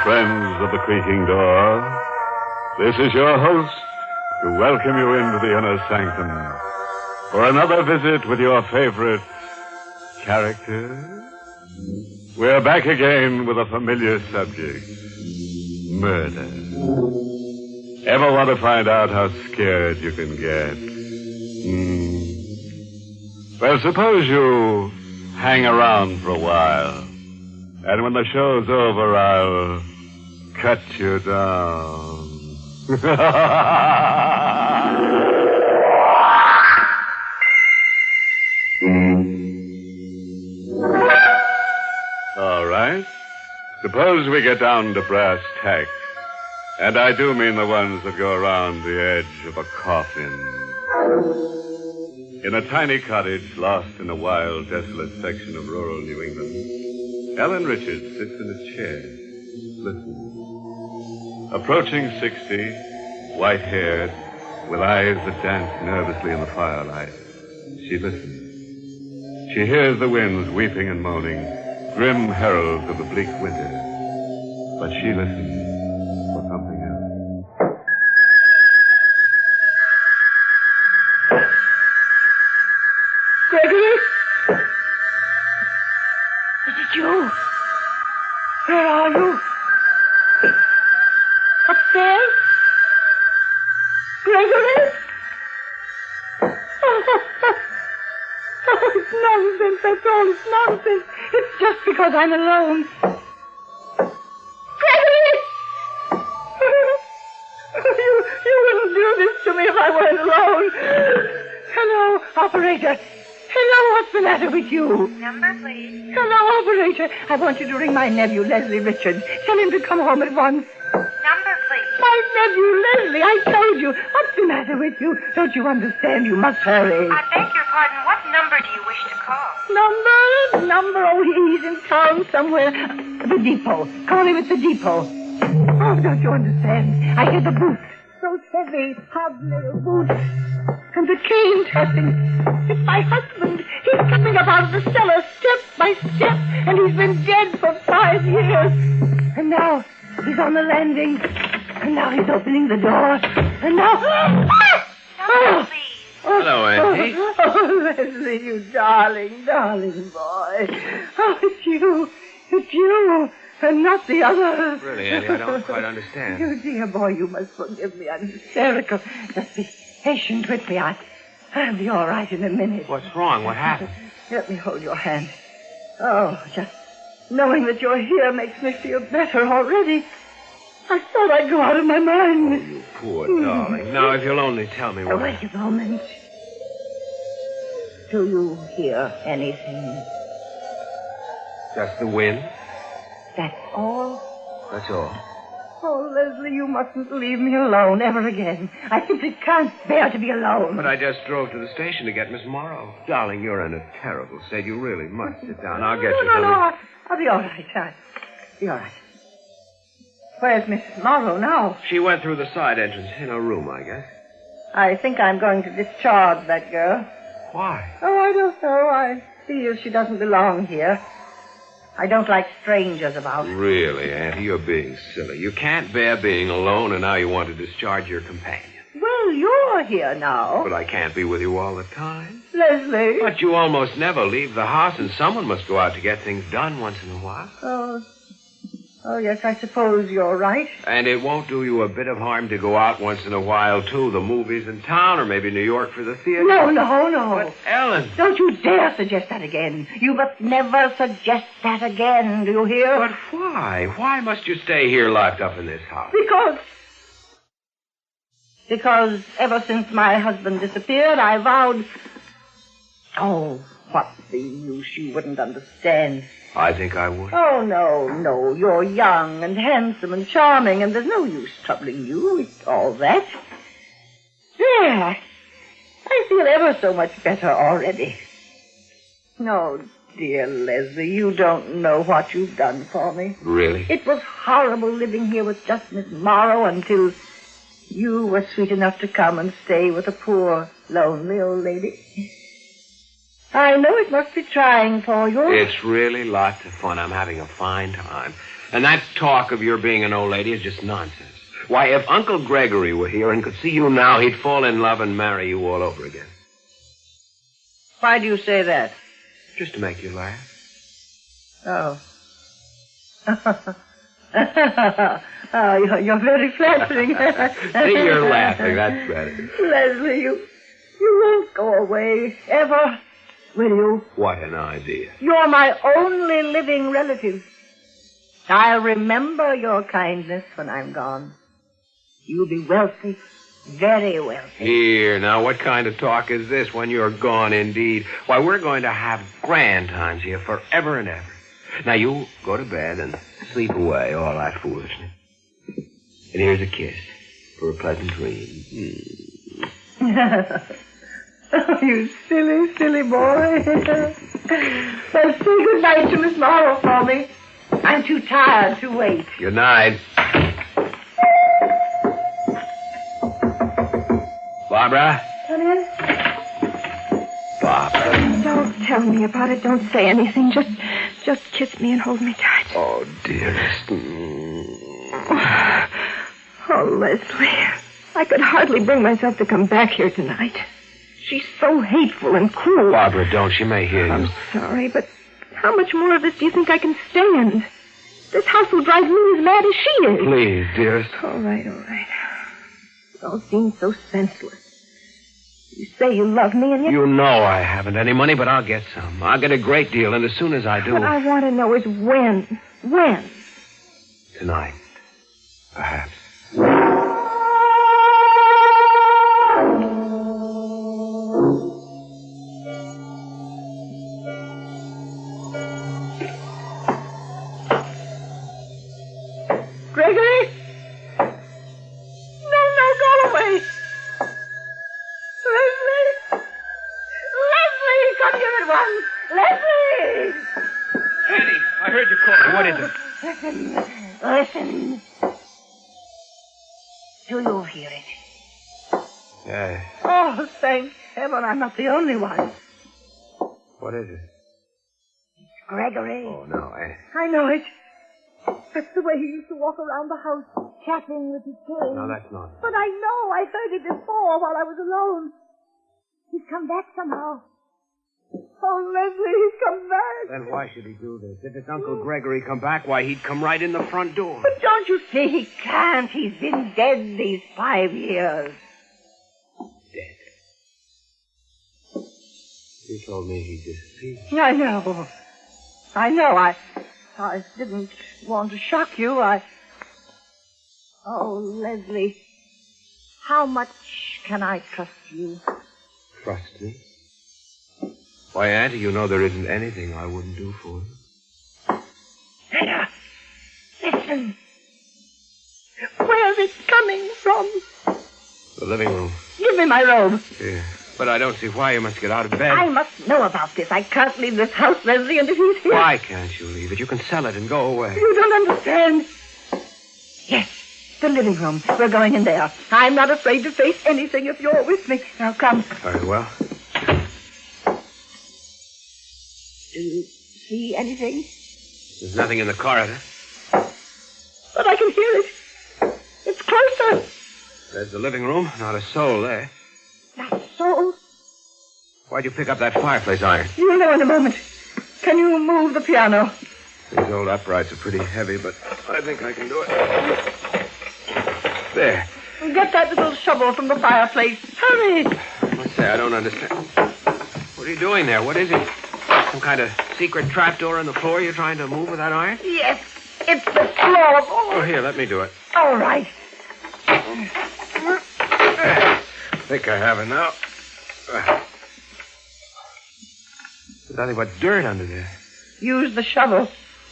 friends of the creaking door. This is your host to welcome you into the inner sanctum for another visit with your favorite characters. We're back again with a familiar subject, murder. Ever want to find out how scared you can get? Well, suppose you hang around for a while, and when the show's over, I'll cut you down. All right. Suppose we get down to brass tacks. And I do mean the ones that go around the edge of a coffin. In a tiny cottage lost in a wild, desolate section of rural New England, Ellen Richards sits in a chair, listening. Approaching 60, white-haired, with eyes that dance nervously in the firelight, she listens. She hears the winds weeping and moaning, grim heralds of the bleak winter. But she listens for something else. Gregory? Is it you? Where are you? Upstairs? Gregory? Oh, it's nonsense. That's all. It's nonsense. It's just because I'm alone. Gregory! You wouldn't do this to me if I weren't alone. Hello, operator. Hello, what's the matter with you? Number, please. Hello, operator. I want you to ring my nephew, Leslie Richards. Tell him to come home at once. Number, please. My nephew, Leslie, I told you. What's the matter with you? Don't you understand? You must hurry. I beg your pardon. What number do you wish to call? Number. Oh, he's in town somewhere. The depot. Call him at the depot. Oh, don't you understand? I hear the boots. Those heavy, hobnail boots. And the cane tapping. It's my husband. He's coming up out of the cellar step by step. And he's been dead for 5 years. And now he's on the landing. And now he's opening the door. And now... Number, please. Hello, Auntie. Oh, Leslie, you darling boy. Oh, it's you. It's you. And not the other. Really, Auntie, I don't quite understand. You dear boy, you must forgive me. I'm hysterical. Just be patient with me. I'll be all right in a minute. What's wrong? What happened? Let me hold your hand. Oh, just knowing that you're here makes me feel better already. I thought I'd go out of my mind. You poor darling. Now, if you'll only tell me what... Wait a moment. Do you hear anything? Just the wind? That's all? That's all. Oh, Leslie, you mustn't leave me alone ever again. I simply can't bear to be alone. But I just drove to the station to get Miss Morrow. Darling, you're in a terrible state. You really must sit down. I'll get you No, something. I'll be all right. I'll be all right. Where's Miss Morrow now? She went through the side entrance in her room, I guess. I think I'm going to discharge that girl. Why? Oh, I don't know. I feel she doesn't belong here. I don't like strangers about. Really, Auntie, you're being silly. You can't bear being alone, and now you want to discharge your companion. Well, you're here now. But I can't be with you all the time. Leslie. But you almost never leave the house, and someone must go out to get things done once in a while. Oh, yes, I suppose you're right. And it won't do you a bit of harm to go out once in a while, too. The movies in town, or maybe New York for the theater. No. But, Ellen... Don't you dare suggest that again. You must never suggest that again, do you hear? But why? Why must you stay here locked up in this house? Because ever since my husband disappeared, I vowed... Oh, what's the use? You wouldn't understand. I think I would. Oh, no. You're young and handsome and charming, and there's no use troubling you with all that. There. I feel ever so much better already. No, dear Leslie, you don't know what you've done for me. Really? It was horrible living here with just Miss Morrow until you were sweet enough to come and stay with a poor, lonely old lady. I know it must be trying for you. It's really lots of fun. I'm having a fine time. And that talk of your being an old lady is just nonsense. Why, if Uncle Gregory were here and could see you now, he'd fall in love and marry you all over again. Why do you say that? Just to make you laugh. Oh. Oh, you're very flattering. See, you're laughing. That's better. Leslie, you won't go away, ever, will you? What an idea. You're my only living relative. I'll remember your kindness when I'm gone. You'll be wealthy, very wealthy. Here, now, what kind of talk is this when you're gone, indeed? Why, we're going to have grand times here forever and ever. Now, you go to bed and sleep away all that foolishness. And here's a kiss for a pleasant dream. Oh, you silly, silly boy. Well, say good night to Miss Morrow for me. I'm too tired to wait. Good night. Barbara? Come in. Barbara. Don't tell me about it. Don't say anything. Just kiss me and hold me tight. Oh, dearest. Oh, Leslie. I could hardly bring myself to come back here tonight. She's so hateful and cruel. Barbara, don't. She may hear you. I'm sorry, but how much more of this do you think I can stand? This house will drive me as mad as she is. Please, dearest. All right. It all seems so senseless. You say you love me, and yet... You know I haven't any money, but I'll get some. I'll get a great deal, and as soon as I do... What I want to know is when. When? Tonight. Perhaps. Gregory? No, go away. Leslie, come here at once. Leslie! Annie, I heard you calling. What is it? Listen. Do you hear it? Yeah. Oh, thank heaven I'm not the only one. What is it? Gregory. Oh, no, Annie. I know it. That's the way he used to walk around the house, chatting with his cane. No, that's not. But I know. I heard it before while I was alone. He's come back somehow. Oh, Leslie, he's come back. Then why should he do this? If it's Uncle Gregory come back, why, he'd come right in the front door. But don't you see he can't? He's been dead these 5 years. Dead. You told me he disappeared. I know. I didn't want to shock you. Oh, Leslie, how much can I trust you? Trust me? Why, Auntie, you know there isn't anything I wouldn't do for you. There. Listen. Where's it coming from? The living room. Give me my robe. Yeah. But I don't see why you must get out of bed. I must know about this. I can't leave this house, Leslie, and if he's here... Why can't you leave it? You can sell it and go away. You don't understand. Yes, the living room. We're going in there. I'm not afraid to face anything if you're with me. Now, come. Very well. Do you see anything? There's nothing in the corridor. But I can hear it. It's closer. There's the living room. Not a soul there. Not so. Why'd you pick up that fireplace iron? You'll know in a moment. Can you move the piano? These old uprights are pretty heavy, but I think I can do it. There. Get that little shovel from the fireplace. Hurry. What's that? I don't understand. What are you doing there? What is it? Some kind of secret trapdoor in the floor you're trying to move with that iron? Yes, it's the floor. Oh, here, let me do it. All right. I think I have it now. There's nothing but dirt under there. Use the shovel.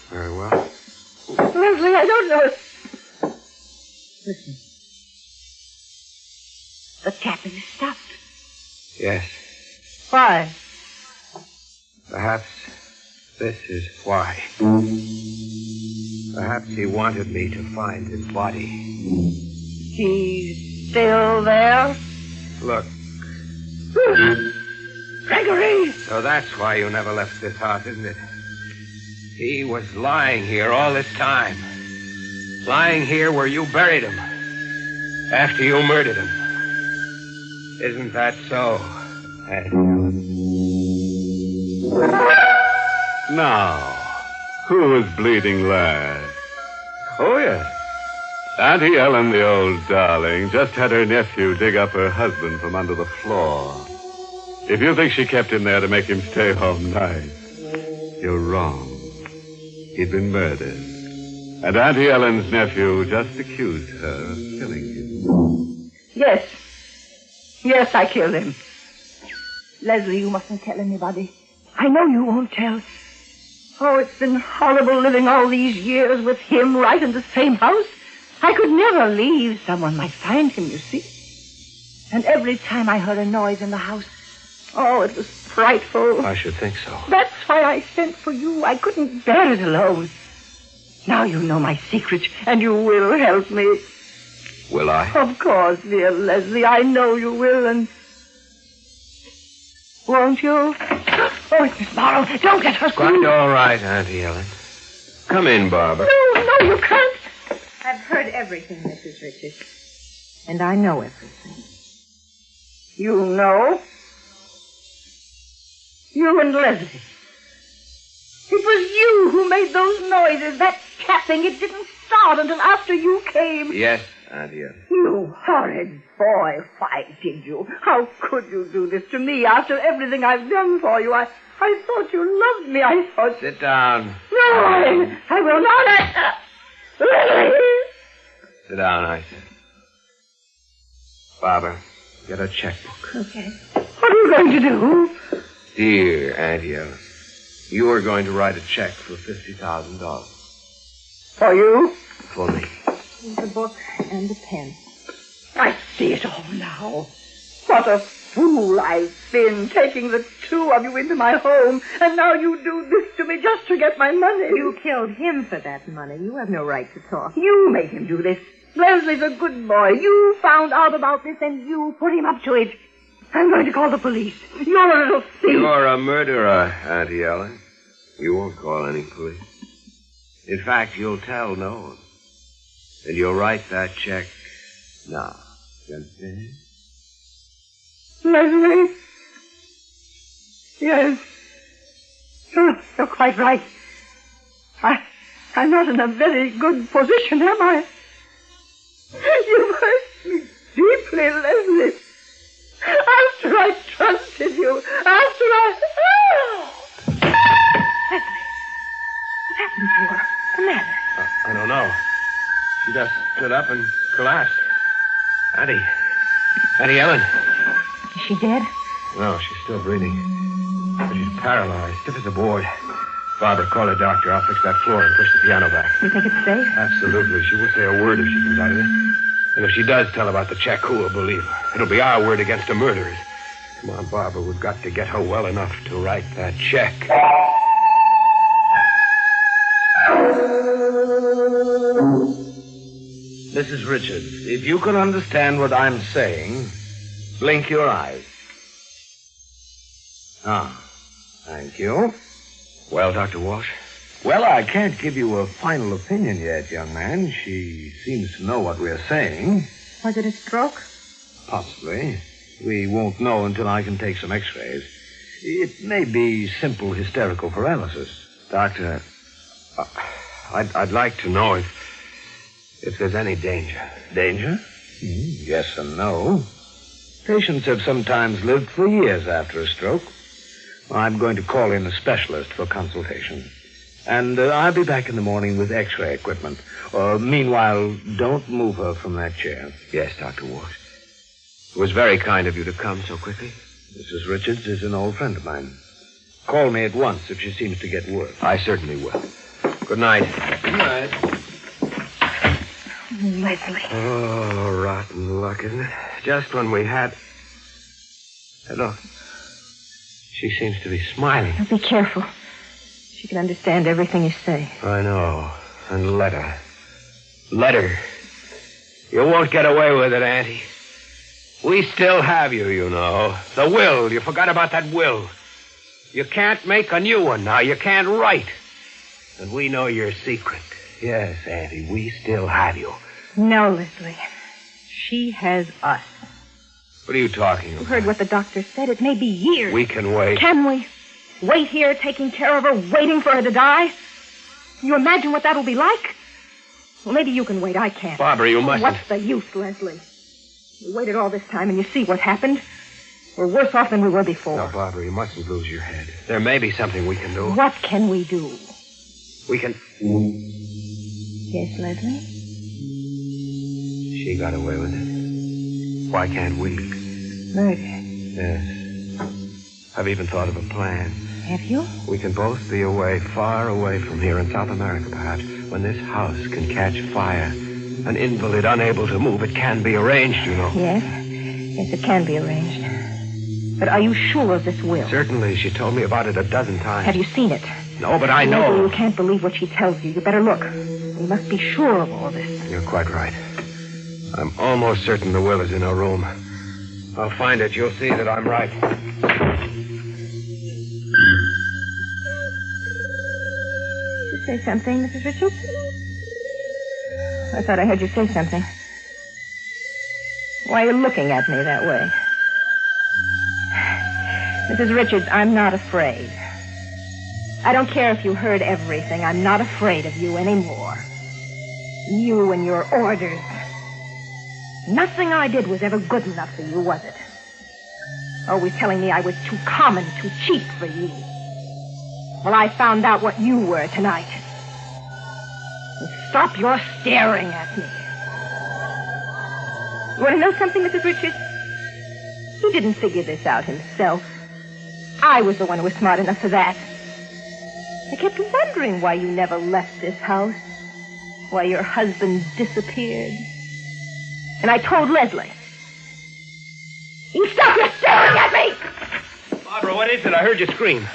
Very well. Leslie, I don't know if... Listen. The tapping stopped. Yes. Why? Perhaps this is why. Perhaps he wanted me to find his body. He's still there? Look. Gregory! So that's why you never left this house, isn't it? He was lying here all this time. Lying here where you buried him. After you murdered him. Isn't that so, Auntie Ellen? Now, who is bleeding last? Oh, yes. Auntie Ellen, the old darling, just had her nephew dig up her husband from under the floor. If you think she kept him there to make him stay home night, you're wrong. He'd been murdered. And Auntie Ellen's nephew just accused her of killing him. Yes. Yes, I killed him. Leslie, you mustn't tell anybody. I know you won't tell. Oh, it's been horrible living all these years with him right in the same house. I could never leave. Someone might find him, you see. And every time I heard a noise in the house, oh, it was frightful. I should think so. That's why I sent for you. I couldn't bear it alone. Now you know my secret, and you will help me. Will I? Of course, dear Leslie. I know you will, and... Won't you? Oh, it's Miss Morrow. Don't get her Quite food. all right, Auntie Ellen. Come in, Barbara. No, you can't. I've heard everything, Mrs. Richards. And I know everything. You know? You and Leslie. It was you who made those noises, that tapping. It didn't start until after you came. Yes, Auntie Ellen. You horrid boy. Why did you? How could you do this to me after everything I've done for you? I thought you loved me. I thought... Sit down. No, I will not. Leslie! Sit down, I said. Barbara, get a checkbook. Okay. What are you going to do? Dear Auntie Ellen, you are going to write a check for $50,000. For you? For me. Here's a book and a pen. I see it all now. What a fool I've been, taking the two of you into my home, and now you do this to me just to get my money. You killed him for that money. You have no right to talk. You made him do this. Leslie's a good boy. You found out about this, and you put him up to it. I'm going to call the police. You're a little thief. You're a murderer, Auntie Ellen. You won't call any police. In fact, you'll tell no one. And you'll write that check now. You understand? Leslie? Yes. You're quite right. I'm not in a very good position, am I? You hurt me deeply, Leslie. After I trusted you, after I... Leslie, what happened to her? What's the matter? I don't know. She just stood up and collapsed. Auntie Ellen. Is she dead? No, she's still breathing. But she's paralyzed, stiff as a board. Barbara, call a doctor. I'll fix that floor and push the piano back. You think it's safe? Absolutely. She won't say a word if she comes out of this. And if she does tell about the check, who will believe her? It'll be our word against the murderers. Come on, Barbara. We've got to get her well enough to write that check. Mrs. Richards, if you can understand what I'm saying, blink your eyes. Ah, thank you. Well, Dr. Walsh? Well, I can't give you a final opinion yet, young man. She seems to know what we're saying. Was it a stroke? Possibly. We won't know until I can take some x-rays. It may be simple hysterical paralysis. Doctor, I'd like to know if there's any danger. Danger? Yes and no. Patients have sometimes lived for years after a stroke. I'm going to call in a specialist for consultation. And I'll be back in the morning with x-ray equipment. Meanwhile, don't move her from that chair. Yes, Dr. Walsh. It was very kind of you to come so quickly. Mrs. Richards is an old friend of mine. Call me at once if she seems to get worse. I certainly will. Good night. Good night. Leslie. Oh, rotten luck, isn't it? Just when we had... Hey, look. She seems to be smiling. Now be careful. She can understand everything you say. I know. And let her. Let her. You won't get away with it, Auntie. We still have you, you know. The will. You forgot about that will. You can't make a new one now. You can't write. And we know your secret. Yes, Auntie, we still have you. No, Leslie. She has us. What are you talking about? You heard what the doctor said. It may be years. We can wait. Can we? Wait here, taking care of her, waiting for her to die? Can you imagine what that'll be like? Well, maybe you can wait. I can't. Barbara, you mustn't. What's the use, Leslie? We waited all this time, and you see what happened. We're worse off than we were before. No, Barbara, you mustn't lose your head. There may be something we can do. What can we do? We can... Yes, Leslie? She got away with it. Why can't we? Murder. Yes. I've even thought of a plan. Have you? We can both be away, far away from here in South America, perhaps. When this house can catch fire, an invalid unable to move, it can be arranged, you know. Yes. Yes, it can be arranged. But are you sure of this will? Certainly. She told me about it a dozen times. Have you seen it? No, but I know. Maybe you can't believe what she tells you. You better look. We must be sure of all this. You're quite right. I'm almost certain the will is in her room. I'll find it. You'll see that I'm right. Did you say something, Mrs. Richards? I thought I heard you say something. Why are you looking at me that way? Mrs. Richards, I'm not afraid. I don't care if you heard everything. I'm not afraid of you anymore. You and your orders. Nothing I did was ever good enough for you, was it? Always telling me I was too common, too cheap for you. Well, I found out what you were tonight. And stop your staring at me. You want to know something, Mrs. Richards? He didn't figure this out himself. I was the one who was smart enough for that. I kept wondering why you never left this house. Why your husband disappeared. And I told Leslie. You stop your staring at me! Barbara, what is it? I heard you scream.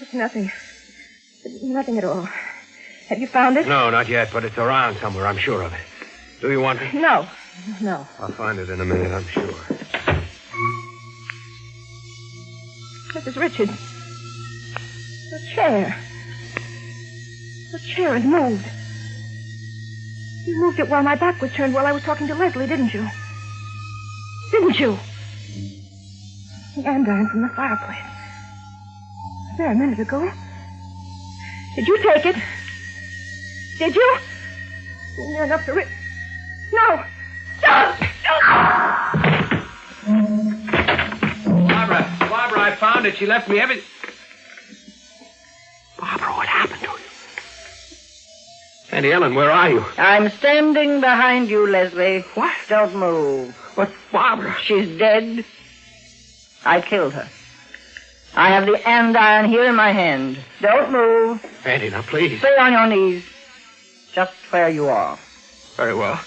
It's nothing. Nothing at all. Have you found it? No, not yet, but it's around somewhere. I'm sure of it. Do you want it? No. I'll find it in a minute, I'm sure. Mrs. Richards. The chair. The chair has moved. You moved it while my back was turned while I was talking to Leslie, didn't you? Didn't you? The andiron from the fireplace. Was there a minute ago? Did you take it? Did you? Near enough to rip. No! Barbara, I found it. She left me everything. Barbara, what happened to you? Auntie Ellen, where are you? I'm standing behind you, Leslie. What? Don't move. But Barbara... She's dead. I killed her. I have the andiron here in my hand. Don't move. Auntie, now please. Stay on your knees. Just where you are. Very well.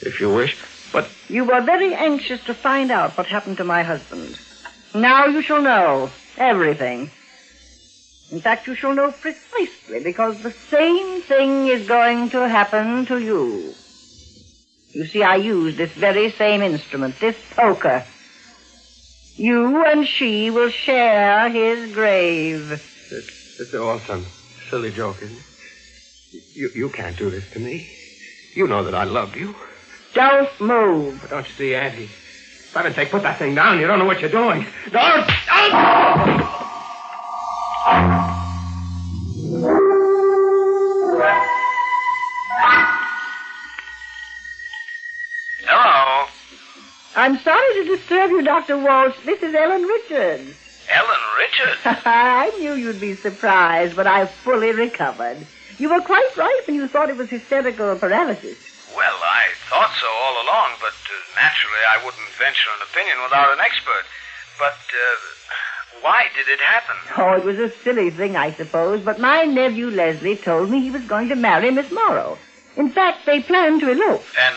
If you wish. But... You were very anxious to find out what happened to my husband. Now you shall know everything. In fact, you shall know precisely because the same thing is going to happen to you. You see, I used this very same instrument, this poker. You and she will share his grave. It's all some silly joke, isn't it? You can't do this to me. You know that I love you. Don't move. But don't you see, Auntie? For heaven's sake, put that thing down. You don't know what you're doing. Don't! Hello. I'm sorry to disturb you, Dr. Walsh. This is Ellen Richards. Ellen Richards? I knew you'd be surprised, but I've fully recovered. You were quite right when you thought it was hysterical paralysis. Well, I thought so all along, but naturally I wouldn't venture an opinion without an expert. But why did it happen? Oh, it was a silly thing, I suppose, but my nephew Leslie told me he was going to marry Miss Morrow. In fact, they planned to elope. And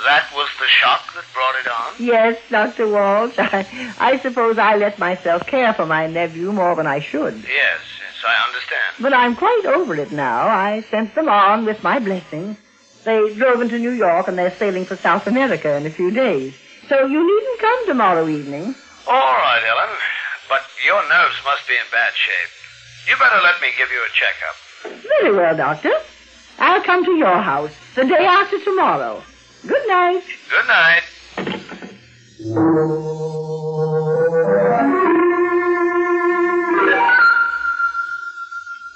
that was the shock that brought it on? Yes, Dr. Walsh. I suppose I let myself care for my nephew more than I should. Yes, I understand. But I'm quite over it now. I sent them on with my blessing. They drove into New York, and they're sailing for South America in a few days. So you needn't come tomorrow evening. All right, Ellen. But your nerves must be in bad shape. You better let me give you a checkup. Very well, Doctor. I'll come to your house the day after tomorrow. Good night. Good night.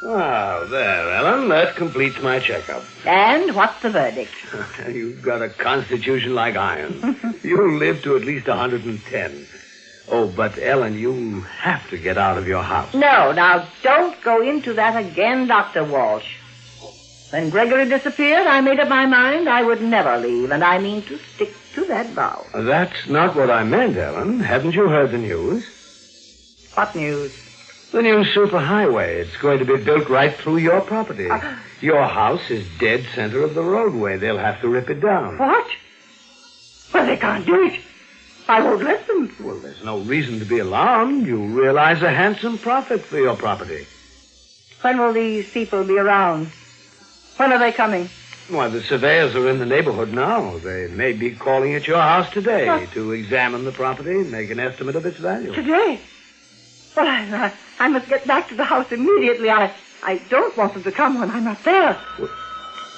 Ah, there, Ellen. That completes my checkup. And what's the verdict? You've got a constitution like iron. You'll live to at least 110. Oh, but, Ellen, you have to get out of your house. No, now, don't go into that again, Dr. Walsh. When Gregory disappeared, I made up my mind I would never leave, and I mean to stick to that vow. That's not what I meant, Ellen. Haven't you heard the news? What news? The new superhighway. It's going to be built right through your property. Your house is dead center of the roadway. They'll have to rip it down. What? Well, they can't do it. I won't let them. Well, there's no reason to be alarmed. You'll realize a handsome profit for your property. When will these people be around? When are they coming? Why, the surveyors are in the neighborhood now. They may be calling at your house today to examine the property and make an estimate of its value. Today? Well, I must get back to the house immediately. I don't want them to come when I'm not there. Well,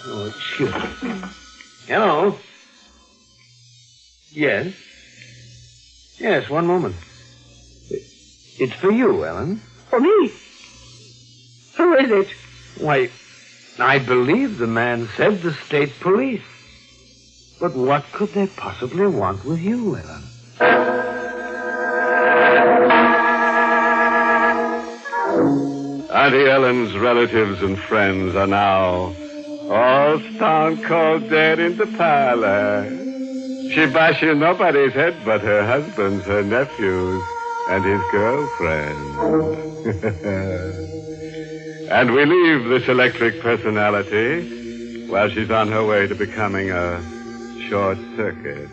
oh, excuse me. Hello? Yes? Yes, one moment. It's for you, Ellen. For me? Who is it? Why, I believe the man said the state police. But what could they possibly want with you, Ellen? Auntie Ellen's relatives and friends are now all stone cold dead in the parlor. She bashes nobody's head but her husband's, her nephews, and his girlfriend. And we leave this electric personality while she's on her way to becoming a short circuit.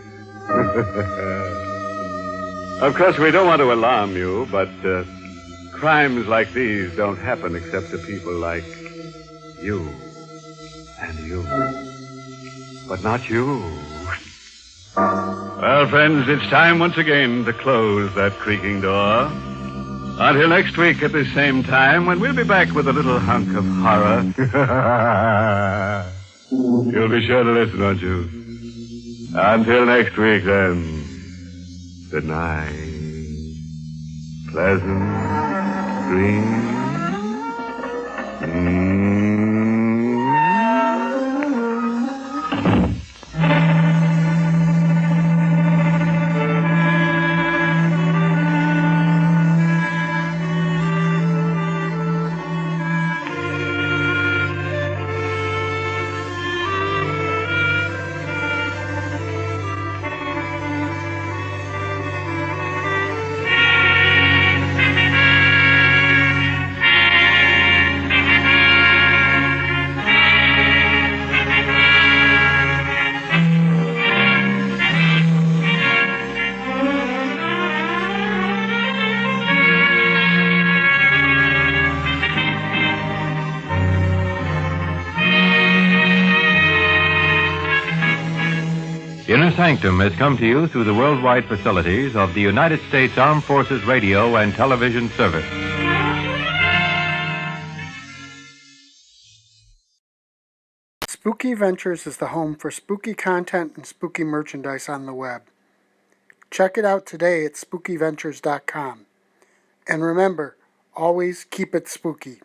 Of course, we don't want to alarm you, but crimes like these don't happen except to people like you and you. But not you. Well, friends, it's time once again to close that creaking door. Until next week at the same time, when we'll be back with a little hunk of horror. You'll be sure to listen, won't you? Until next week, then. Good night. Pleasant dreams. Sanctum has come to you through the worldwide facilities of the United States Armed Forces Radio and Television Service. Spooky Ventures is the home for spooky content and spooky merchandise on the web. Check it out today at spookyventures.com. And remember, always keep it spooky.